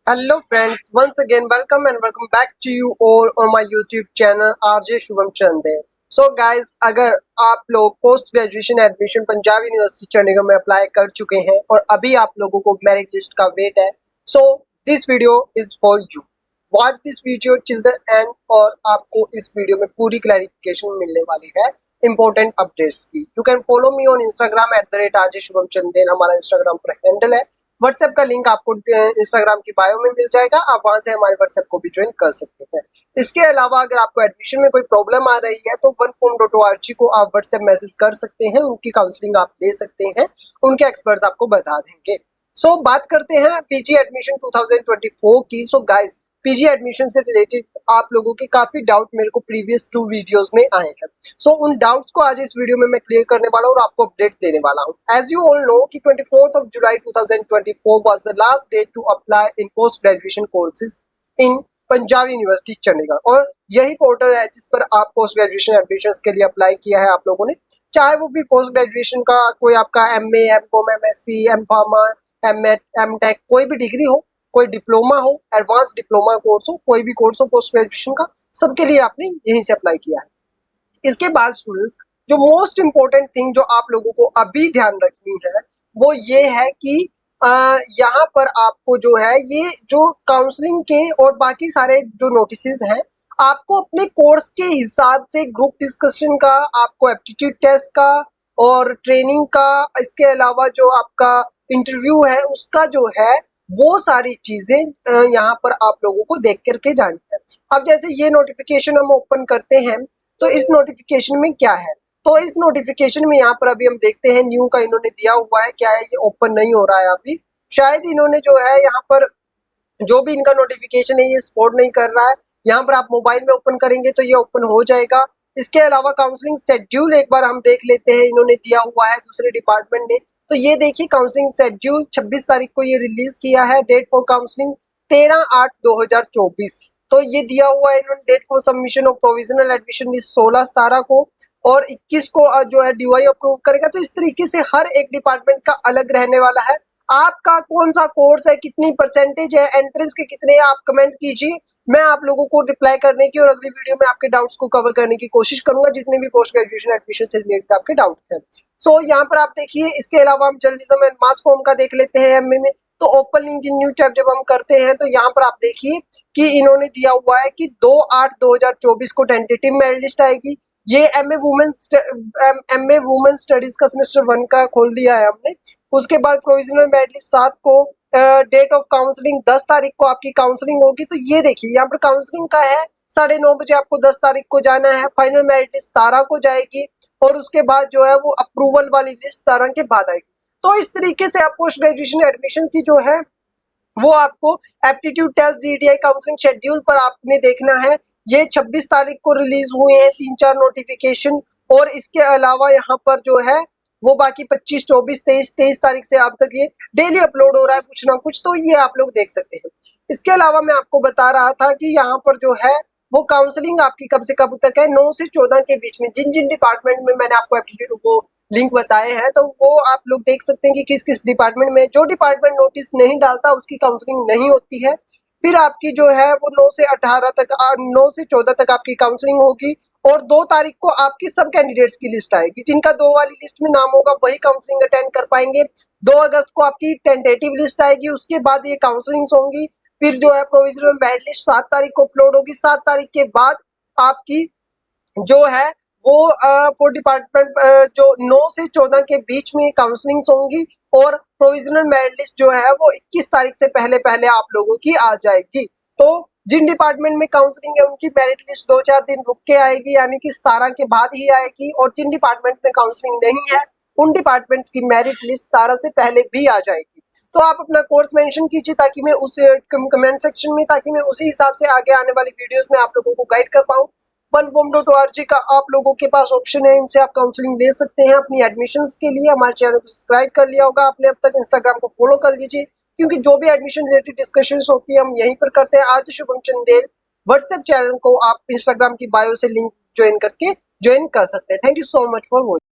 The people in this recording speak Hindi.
Hello friends, once again welcome back to you all on my YouTube channel RJ Shubham चंद है। So guys, अगर आप लोग post graduation admission Punjab university Chandigarh में अप्लाई कर चुके हैं और अभी आप लोगों को मेरिट लिस्ट का वेट है, so this video is for you. Watch this video till the end और आपको इस वीडियो में पूरी क्लैरिफिकेशन मिलने वाली है इंपॉर्टेंट अपडेट्स की। You can follow me on Instagram @RJ Shubham Chand, हमारा इंस्टाग्राम पर हैंडल है। व्हाट्सएप का लिंक आपको इंस्टाग्राम की बायो में मिल जाएगा, आप वहां से हमारे व्हाट्सएप को भी ज्वाइन कर सकते हैं। इसके अलावा अगर आपको एडमिशन में कोई प्रॉब्लम आ रही है तो oneform.org को आप व्हाट्सएप मैसेज कर सकते हैं, उनकी काउंसलिंग आप ले सकते हैं, उनके एक्सपर्ट्स आपको बता देंगे। सो बात करते हैं पीजी एडमिशन 2024 की। सो गाइस, पीजी एडमिशन से रिलेटेड आप लोगों के काफी डाउट मेरे को प्रीवियस 2 वीडियोस में आए हैं। सो उन डाउट्स को आज इस वीडियो में मैं क्लियर करने वाला हूं और आपको अपडेट देने वाला हूं। एज यू ऑल नो कि 24th of July 2024 was the last date to apply in post graduation courses in Punjab university Chandigarh, और यही पोर्टल है जिस पर आप पोस्ट ग्रेजुएशन एडमिशंस के लिए अप्लाई किया है आप लोगों ने, चाहे वो भी पोस्ट ग्रेजुएशन का कोई आपका MA, MCOM, MSc, M.Pharma, M.Ed, M.Tech कोई भी डिग्री हो, कोई डिप्लोमा हो, एडवांस डिप्लोमा कोर्स हो, कोई भी कोर्स हो पोस्ट ग्रेजुएशन का, सबके लिए आपने यहीं से अप्लाई किया है। इसके बाद स्टूडेंट्स, जो मोस्ट इंपॉर्टेंट थिंग जो आप लोगों को अभी ध्यान रखनी है वो ये है कि यहाँ पर आपको जो है ये जो काउंसलिंग के और बाकी सारे जो नोटिसेस हैं, आपको अपने कोर्स के हिसाब से ग्रुप डिस्कशन का, आपको एप्टीट्यूड टेस्ट का और ट्रेनिंग का, इसके अलावा जो आपका इंटरव्यू है उसका जो है वो सारी चीजें यहाँ पर आप लोगों को देख करके जानी है। अब जैसे ये नोटिफिकेशन हम ओपन करते हैं तो इस नोटिफिकेशन में क्या है, तो इस नोटिफिकेशन में यहाँ पर अभी हम देखते हैं न्यू का इन्होंने दिया हुआ है, क्या है ये ओपन नहीं हो रहा है अभी, शायद इन्होंने जो है यहाँ पर जो भी इनका नोटिफिकेशन है ये सपोर्ट नहीं कर रहा है। यहाँ पर आप मोबाइल में ओपन करेंगे तो ये ओपन हो जाएगा। इसके अलावा काउंसलिंग शेड्यूल एक बार हम देख लेते हैं, इन्होंने दिया हुआ है दूसरे डिपार्टमेंट ने, तो ये देखिए काउंसलिंग शेड्यूल 26 तारीख को ये रिलीज किया है। डेट फॉर काउंसलिंग 13/8/2024, तो ये दिया हुआ है इन्होंने। Date for submission of provisional admission list 16/17 को और 21 को जो है DY अप्रूव करेगा। तो इस तरीके से हर एक डिपार्टमेंट का अलग रहने वाला है। आपका कौन सा कोर्स है, कितनी परसेंटेज है, एंट्रेंस के कितने, आप कमेंट कीजिए, मैं आप लोगों को रिप्लाई करने की और अगली वीडियो में आपके डाउट्स को कवर करने की कोशिश करूंगा, जितने भी पोस्ट ग्रेजुएशन एडमिशन से रिलेटेड आपके डाउट हैं। सो यहाँ पर आप देखिए, इसके अलावा हम जर्नलिज्म एंड मास कॉम का देख लेते हैं MA में। तो open link in new tab जब हम करते हैं तो यहाँ पर आप देखिए कि इन्होंने दिया हुआ है कि 2/8/2024 को टेंटेटिव मेरिट लिस्ट आएगी। ये MA वुमेन स्टडीज का सेमेस्टर 1 का खोल दिया है हमने। उसके बाद प्रोविजनल मेरिट लिस्ट 7 को, डेट ऑफ काउंसलिंग 10 तारीख को आपकी काउंसलिंग होगी। तो ये देखिए यहाँ पर काउंसलिंग का है 9:30 बजे आपको 10 तारीख को जाना है। फाइनल मेरिट लिस्ट 17 को जाएगी और उसके बाद जो है वो अप्रूवल वाली लिस्ट 17 के बाद आएगी। तो इस तरीके से आप पोस्ट ग्रेजुएशन एडमिशन की जो है वो आपको aptitude test, DDI counselling schedule पर आपने देखना है। ये 26 तारीख को रिलीज हुए हैं 3-4 नोटिफिकेशन, और इसके अलावा यहाँ पर जो है वो बाकी 25, 24, 23 तारीख से अब तक ये डेली अपलोड हो रहा है कुछ ना कुछ, तो ये आप लोग देख सकते हैं। इसके अलावा मैं आपको बता रहा था कि यहाँ पर जो है वो काउंसलिंग आपकी कब से कब तक है, 9 से 14 के बीच में। जिन जिन डिपार्टमेंट में मैंने आपको एप्टीट्यूड वो लिंक बताए हैं तो वो आप लोग देख सकते हैं कि किस किस डिपार्टमेंट में, जो डिपार्टमेंट नोटिस नहीं डालता उसकी काउंसलिंग नहीं होती है। फिर आपकी जो है वो 9 से 18 तक, 9 से 14 तक आपकी काउंसलिंग होगी और 2 तारीख को आपकी सब कैंडिडेट्स की लिस्ट आएगी। जिनका 2 वाली लिस्ट में नाम होगा वही काउंसलिंग अटेंड कर पाएंगे। 2 अगस्त को आपकी टेंटेटिव लिस्ट आएगी, उसके बाद ये काउंसलिंग्स होंगी। फिर जो है प्रोविजनल मेरिट लिस्ट 7 तारीख को अपलोड होगी। 7 तारीख के बाद आपकी जो है वो फॉर डिपार्टमेंट जो 9 से 14 के बीच में काउंसलिंग्स होंगी और प्रोविजनल मेरिट लिस्ट जो है वो 21 तारीख से पहले पहले आप लोगों की आ जाएगी। तो जिन डिपार्टमेंट में काउंसलिंग है उनकी मेरिट लिस्ट 2-4 दिन रुक के आएगी, यानी कि 17 के बाद ही आएगी, और जिन डिपार्टमेंट में काउंसलिंग नहीं है उन डिपार्टमेंट्स की मेरिट लिस्ट 17 से पहले भी आ जाएगी। तो आप अपना कोर्स मेंशन कीजिए ताकि मैं उस कमेंट सेक्शन में, ताकि मैं उसी हिसाब से आगे आने वाली वीडियोस में आप लोगों को गाइड कर पाऊँ। oneform.org का आप लोगों के पास ऑप्शन है, इनसे आप काउंसलिंग दे सकते हैं अपनी एडमिशंस के लिए। हमारे चैनल को सब्सक्राइब कर लिया होगा आपने अब तक, इंस्टाग्राम को फॉलो कर लीजिए, क्योंकि जो भी एडमिशन रिलेटेड डिस्कशंस होती है हम यहीं पर करते हैं। आज शुभम चंदेल व्हाट्सएप चैनल को आप इंस्टाग्राम की बायो से लिंक ज्वाइन करके ज्वाइन कर सकते हैं। Thank you so much for watching.